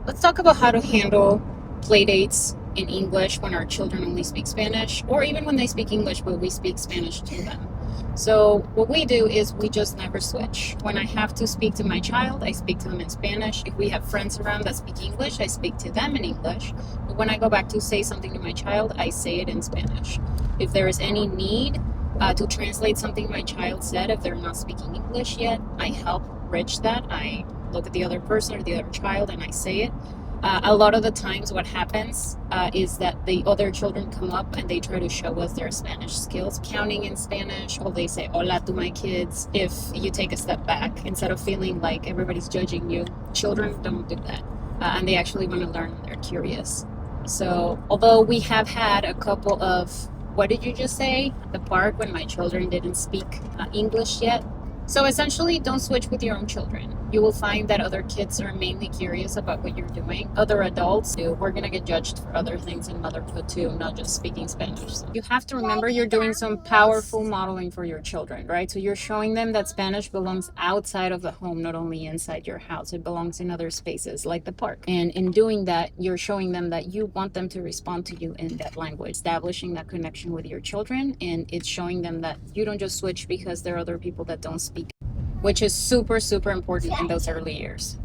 Let's talk about how to handle play dates in English when our children only speak Spanish, or even when they speak English but we speak Spanish to them. So, what we do is we just never switch. When I have to speak to my child, I speak to them in Spanish. If we have friends around that speak English, I speak to them in English. But when I go back to say something to my child, I say it in Spanish. If there is any need to translate something my child said, if they're not speaking English yet, I help bridge that. I look at the other person or the other child and I say it. A lot of the times what happens is that the other children come up and they try to show us their Spanish skills, counting in Spanish, or they say hola to my kids. If you take a step back, instead of feeling like everybody's judging you, children don't do that. And they actually want to learn and they're curious. So although we have had a couple of, what did you just say, at the park when my children didn't speak English yet? So essentially, don't switch with your own children. You will find that other kids are mainly curious about what you're doing. Other adults do. We're going to get judged for other things in motherhood too, not just speaking Spanish. So you have to remember you're doing some powerful modeling for your children, right? So you're showing them that Spanish belongs outside of the home, not only inside your house. It belongs in other spaces like the park. And in doing that, you're showing them that you want them to respond to you in that language, establishing that connection with your children. And it's showing them that you don't just switch because there are other people that don't speak, which is super, super important in those early years.